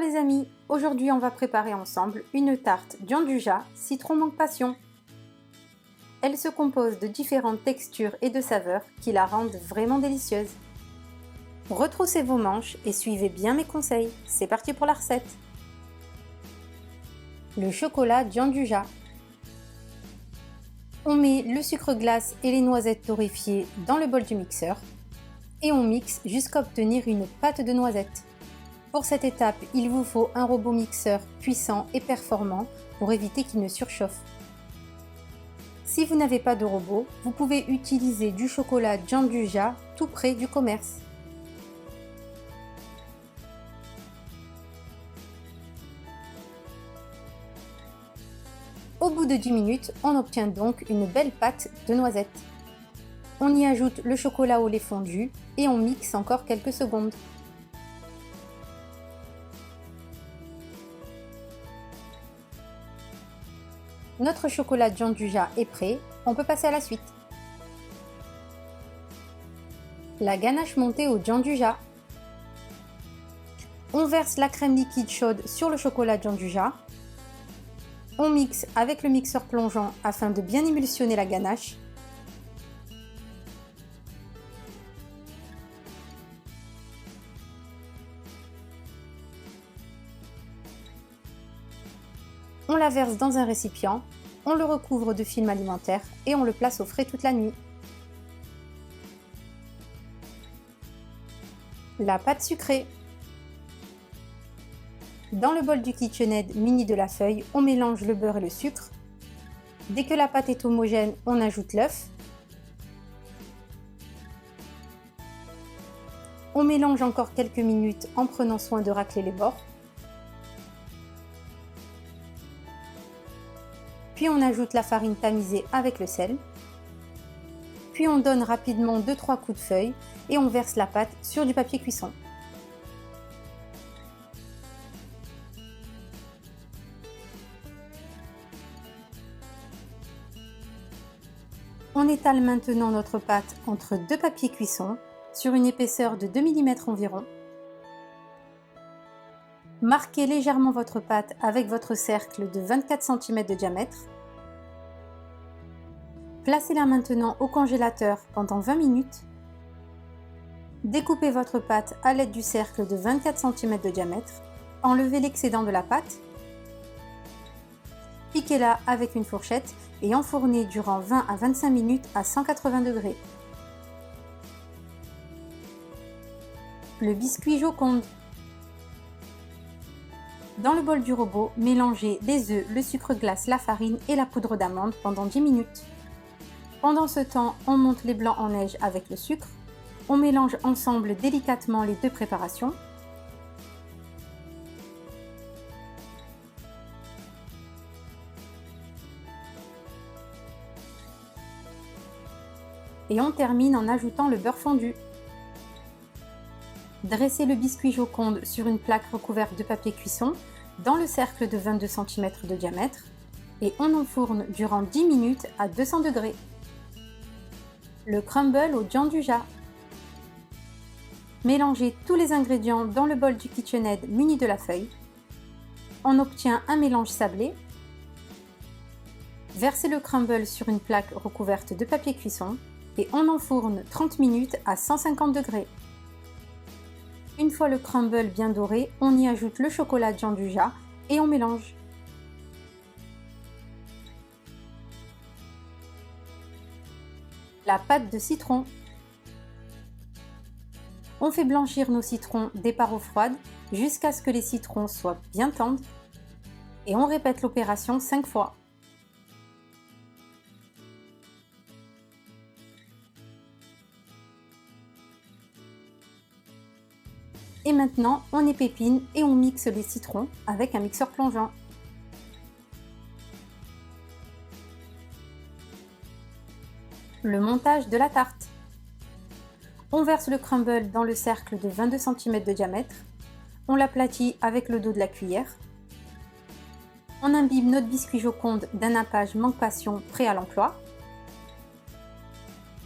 les amis, aujourd'hui on va préparer ensemble une tarte d'Anduja citron mangue passion. Elle se compose de différentes textures et de saveurs qui la rendent vraiment délicieuse. Retroussez vos manches et suivez bien mes conseils, c'est parti pour la recette. Le chocolat d'Anduja. On met le sucre glace et les noisettes torréfiées dans le bol du mixeur et on mixe jusqu'à obtenir une pâte de noisettes. Pour cette étape, il vous faut un robot mixeur puissant et performant pour éviter qu'il ne surchauffe. Si vous n'avez pas de robot, vous pouvez utiliser du chocolat d'Anduja tout près du commerce. Au bout de 10 minutes, on obtient donc une belle pâte de noisettes. On y ajoute le chocolat au lait fondu et on mixe encore quelques secondes. Notre chocolat d'Anduja est prêt, on peut passer à la suite. La ganache montée au d'Anduja. On verse la crème liquide chaude sur le chocolat d'Anduja. On mixe avec le mixeur plongeant afin de bien émulsionner la ganache. On la verse dans un récipient, on le recouvre de film alimentaire et on le place au frais toute la nuit. La pâte sucrée. Dans le bol du KitchenAid mini de la feuille, on mélange le beurre et le sucre. Dès que la pâte est homogène, on ajoute l'œuf. On mélange encore quelques minutes en prenant soin de racler les bords. Puis on ajoute la farine tamisée avec le sel. Puis on donne rapidement 2-3 coups de feuille et on verse la pâte sur du papier cuisson. On étale maintenant notre pâte entre deux papiers cuisson sur une épaisseur de 2 mm environ. Marquez légèrement votre pâte avec votre cercle de 24 cm de diamètre. Placez-la maintenant au congélateur pendant 20 minutes. Découpez votre pâte à l'aide du cercle de 24 cm de diamètre. Enlevez l'excédent de la pâte. Piquez-la avec une fourchette et enfournez durant 20 à 25 minutes à 180 degrés. Le biscuit Joconde. Dans le bol du robot, mélangez les œufs, le sucre glace, la farine et la poudre d'amande pendant 10 minutes. Pendant ce temps, on monte les blancs en neige avec le sucre. On mélange ensemble délicatement les deux préparations. Et on termine en ajoutant le beurre fondu. Dressez le biscuit Joconde sur une plaque recouverte de papier cuisson dans le cercle de 22 cm de diamètre et on enfourne durant 10 minutes à 200 degrés. Le crumble au d'Anduja. Mélangez tous les ingrédients dans le bol du KitchenAid muni de la feuille. On obtient un mélange sablé. Versez le crumble sur une plaque recouverte de papier cuisson et on enfourne 30 minutes à 150 degrés. Une fois le crumble bien doré, on y ajoute le chocolat d'Anduja et on mélange. La pâte de citron. On fait blanchir nos citrons départ eau froide jusqu'à ce que les citrons soient bien tendres et on répète l'opération 5 fois. Et maintenant, on épépine et on mixe les citrons avec un mixeur plongeant. Le montage de la tarte. On verse le crumble dans le cercle de 22 cm de diamètre. On l'aplatit avec le dos de la cuillère. On imbibe notre biscuit Joconde d'un nappage mangue passion prêt à l'emploi.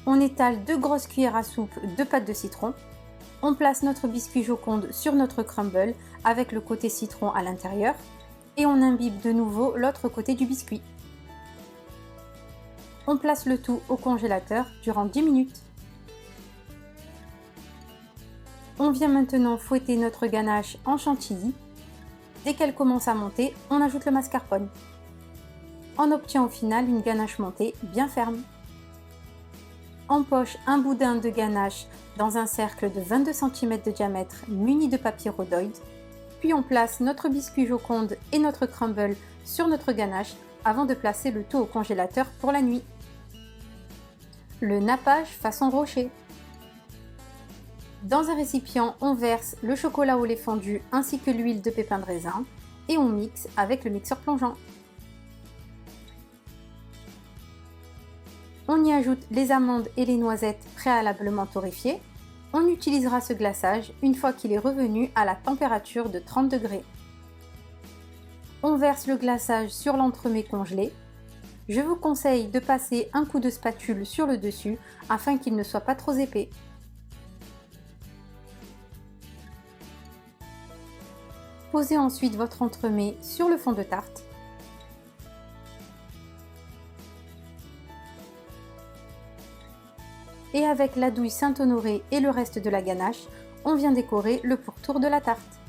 On étale 2 grosses cuillères à soupe de pâte de citron. On place notre biscuit Joconde sur notre crumble avec le côté citron à l'intérieur et on imbibe de nouveau l'autre côté du biscuit. On place le tout au congélateur durant 10 minutes. On vient maintenant fouetter notre ganache en chantilly. Dès qu'elle commence à monter, on ajoute le mascarpone. On obtient au final une ganache montée bien ferme. On poche un boudin de ganache dans un cercle de 22 cm de diamètre muni de papier rhodoïde. Puis on place notre biscuit Joconde et notre crumble sur notre ganache avant de placer le tout au congélateur pour la nuit. Le nappage façon rocher. Dans un récipient, on verse le chocolat au lait fondu ainsi que l'huile de pépins de raisin et on mixe avec le mixeur plongeant. On y ajoute les amandes et les noisettes préalablement torréfiées. On utilisera ce glaçage une fois qu'il est revenu à la température de 30 degrés. On verse le glaçage sur l'entremets congelé. Je vous conseille de passer un coup de spatule sur le dessus afin qu'il ne soit pas trop épais. Posez ensuite votre entremets sur le fond de tarte. Et avec la douille Saint-Honoré et le reste de la ganache, on vient décorer le pourtour de la tarte.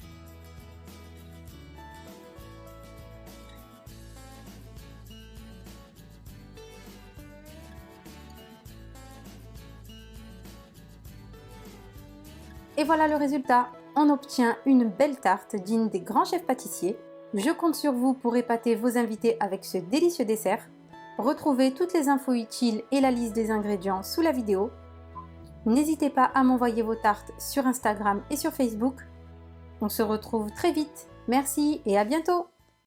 Et voilà le résultat, on obtient une belle tarte digne des grands chefs pâtissiers. Je compte sur vous pour épater vos invités avec ce délicieux dessert. Retrouvez toutes les infos utiles et la liste des ingrédients sous la vidéo. N'hésitez pas à m'envoyer vos tartes sur Instagram et sur Facebook. On se retrouve très vite. Merci et à bientôt!